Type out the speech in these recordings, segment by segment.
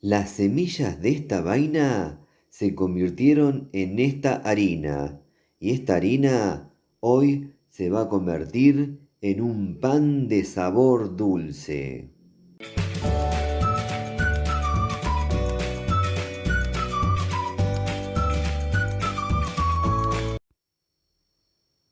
Las semillas de esta vaina se convirtieron en esta harina y esta harina hoy se va a convertir en un pan de sabor dulce.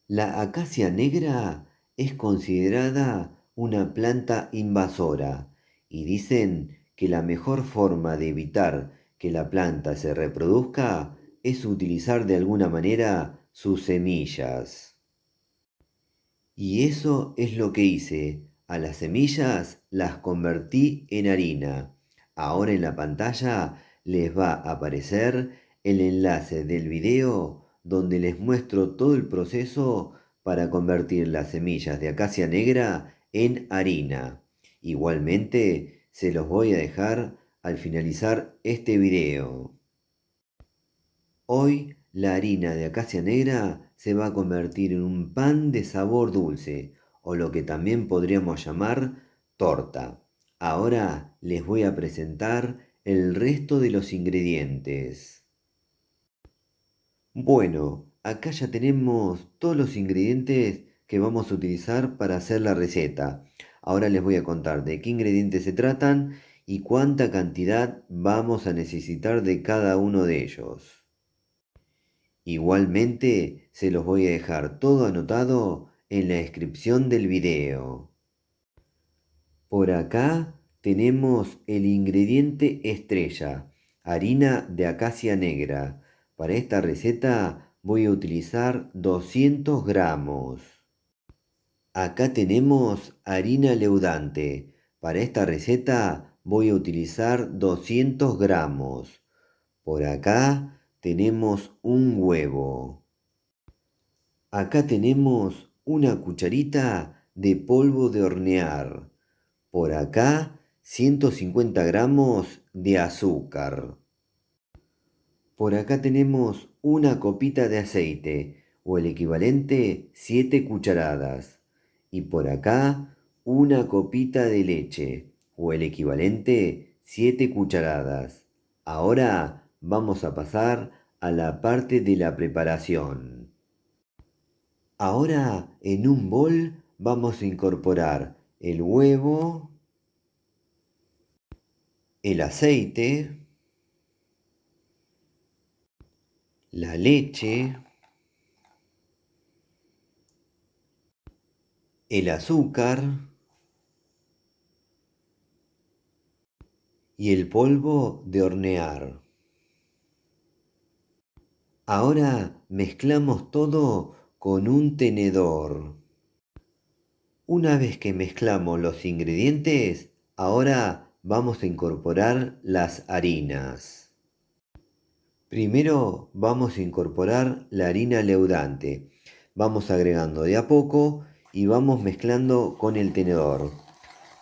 La acacia negra es considerada una planta invasora y dicen que la mejor forma de evitar que la planta se reproduzca es utilizar de alguna manera sus semillas. Y eso es lo que hice. A las semillas las convertí en harina. Ahora en la pantalla les va a aparecer el enlace del video donde les muestro todo el proceso para convertir las semillas de acacia negra en harina. Igualmente se los voy a dejar al finalizar este video. Hoy la harina de acacia negra se va a convertir en un pan de sabor dulce, o lo que también podríamos llamar torta. Ahora les voy a presentar el resto de los ingredientes. Bueno, acá ya tenemos todos los ingredientes que vamos a utilizar para hacer la receta. Ahora les voy a contar de qué ingredientes se tratan y cuánta cantidad vamos a necesitar de cada uno de ellos. Igualmente se los voy a dejar todo anotado en la descripción del video. Por acá tenemos el ingrediente estrella, harina de acacia negra. Para esta receta voy a utilizar 200 gramos. Acá tenemos harina leudante. Para esta receta voy a utilizar 200 gramos. Por acá tenemos un huevo. Acá tenemos una cucharita de polvo de hornear. Por acá 150 gramos de azúcar. Por acá tenemos una copita de aceite o el equivalente 7 cucharadas. Y por acá una copita de leche o el equivalente 7 cucharadas. Ahora vamos a pasar a la parte de la preparación. Ahora en un bol vamos a incorporar el huevo, el aceite, la leche, el azúcar y el polvo de hornear. Ahora mezclamos todo con un tenedor. Una vez que mezclamos los ingredientes, ahora vamos a incorporar las harinas. Primero vamos a incorporar la harina leudante. Vamos agregando de a poco y vamos mezclando con el tenedor.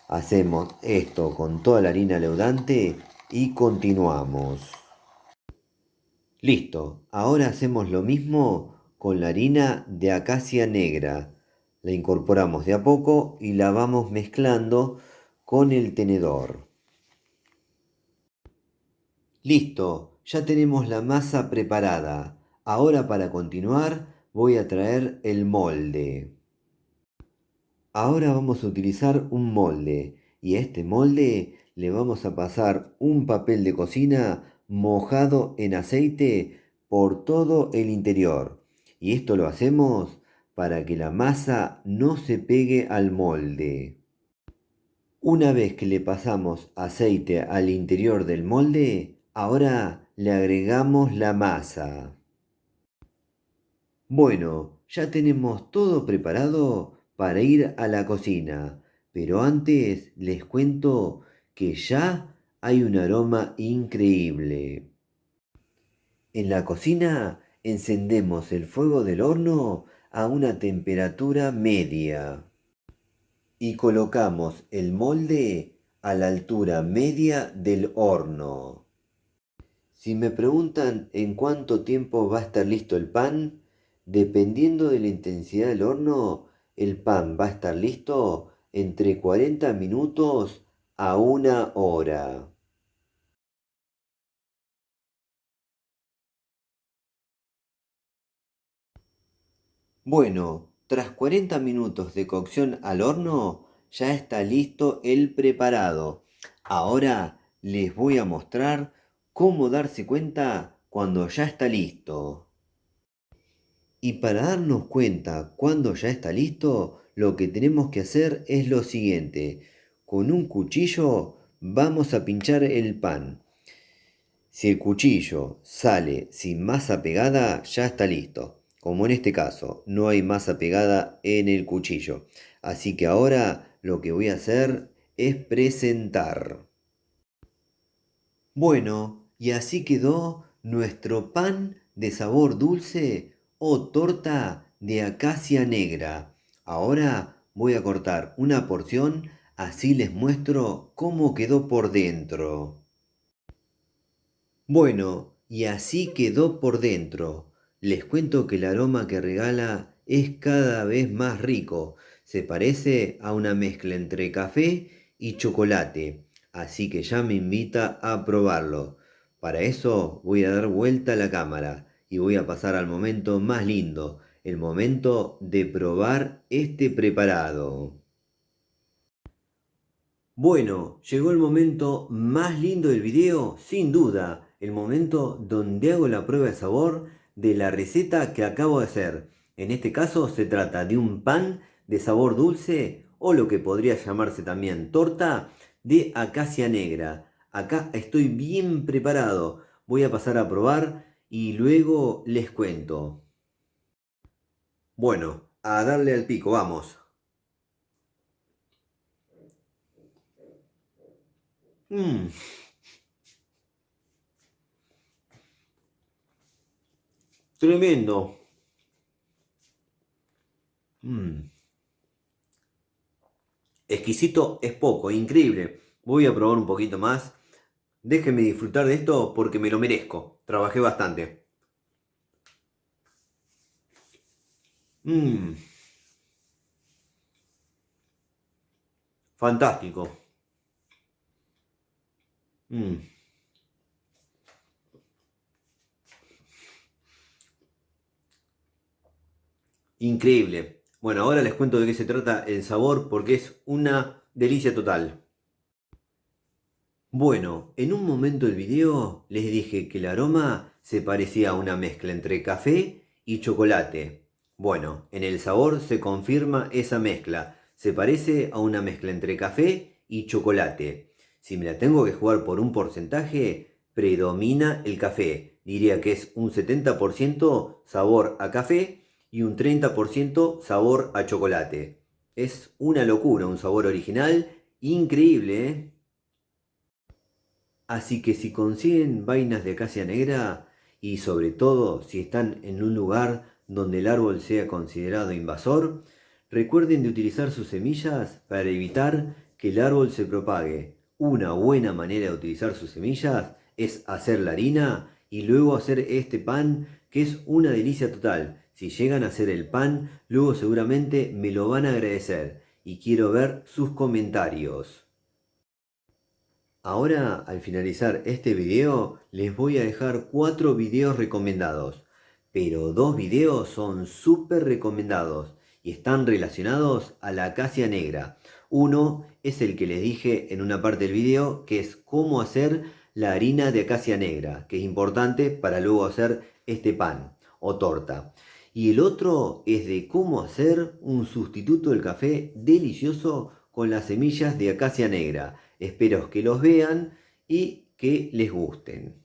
Hacemos esto con toda la harina leudante y continuamos. Listo, ahora hacemos lo mismo con la harina de acacia negra. La incorporamos de a poco y la vamos mezclando con el tenedor. Listo, ya tenemos la masa preparada. Ahora para continuar voy a traer el molde. Ahora vamos a utilizar un molde y a este molde le vamos a pasar un papel de cocina mojado en aceite por todo el interior. Y esto lo hacemos para que la masa no se pegue al molde. Una vez que le pasamos aceite al interior del molde, ahora le agregamos la masa. Bueno, ya tenemos todo preparado para ir a la cocina, pero antes les cuento que ya hay un aroma increíble. En la cocina encendemos el fuego del horno a una temperatura media y colocamos el molde a la altura media del horno. Si me preguntan en cuánto tiempo va a estar listo el pan, dependiendo de la intensidad del horno, el pan va a estar listo entre 40 minutos a 1 hora. Bueno, tras 40 minutos de cocción al horno, ya está listo el preparado. Ahora les voy a mostrar cómo darse cuenta cuando ya está listo. Y para darnos cuenta cuando ya está listo, lo que tenemos que hacer es lo siguiente. Con un cuchillo vamos a pinchar el pan. Si el cuchillo sale sin masa pegada, ya está listo. Como en este caso, no hay masa pegada en el cuchillo. Así que ahora lo que voy a hacer es presentar. Bueno, y así quedó nuestro pan de sabor dulce o torta de acacia negra. Ahora voy a cortar una porción, así les muestro cómo quedó por dentro. Bueno, y así quedó por dentro. Les cuento que el aroma que regala es cada vez más rico. Se parece a una mezcla entre café y chocolate. Así que ya me invita a probarlo. Para eso voy a dar vuelta a la cámara y voy a pasar al momento más lindo, el momento de probar este preparado. Bueno, llegó el momento más lindo del video, sin duda, el momento donde hago la prueba de sabor de la receta que acabo de hacer. En este caso se trata de un pan de sabor dulce o lo que podría llamarse también torta de acacia negra. Acá estoy bien preparado, voy a pasar a probar y luego les cuento. Bueno, a darle al pico, vamos. Mmm. Tremendo. Mmm. Exquisito es poco, increíble. Voy a probar un poquito más. Déjenme disfrutar de esto porque me lo merezco. Trabajé bastante. Mmm, fantástico. Mmm, increíble. Bueno, ahora les cuento de qué se trata el sabor porque es una delicia total. Bueno, en un momento del video les dije que el aroma se parecía a una mezcla entre café y chocolate. Bueno, en el sabor se confirma esa mezcla. Se parece a una mezcla entre café y chocolate. Si me la tengo que jugar por un porcentaje, predomina el café. Diría que es un 70% sabor a café y un 30% sabor a chocolate. Es una locura, un sabor original increíble, ¿eh? Así que si consiguen vainas de acacia negra y sobre todo si están en un lugar donde el árbol sea considerado invasor, recuerden de utilizar sus semillas para evitar que el árbol se propague. Una buena manera de utilizar sus semillas es hacer la harina y luego hacer este pan que es una delicia total. Si llegan a hacer el pan, luego seguramente me lo van a agradecer y quiero ver sus comentarios. Ahora, al finalizar este video, les voy a dejar 4 videos recomendados, pero 2 videos son súper recomendados y están relacionados a la acacia negra. Uno es el que les dije en una parte del video, que es cómo hacer la harina de acacia negra, que es importante para luego hacer este pan o torta. Y el otro es de cómo hacer un sustituto del café delicioso con las semillas de acacia negra. Espero que los vean y que les gusten.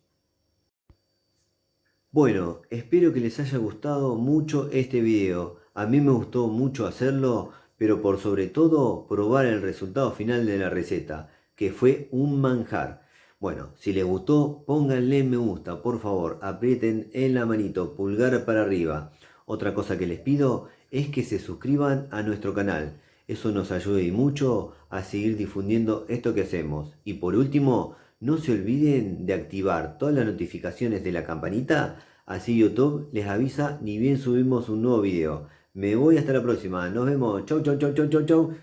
Bueno, espero que les haya gustado mucho este video. A mí me gustó mucho hacerlo, pero por sobre todo probar el resultado final de la receta, que fue un manjar. Bueno, si les gustó, pónganle me gusta, por favor, aprieten en la manito, pulgar para arriba. Otra cosa que les pido es que se suscriban a nuestro canal. Eso nos ayuda y mucho a seguir difundiendo esto que hacemos. Y por último, no se olviden de activar todas las notificaciones de la campanita, así YouTube les avisa ni bien subimos un nuevo video. Me voy hasta la próxima. Nos vemos. Chau, chau, chau, chau, chau, chau.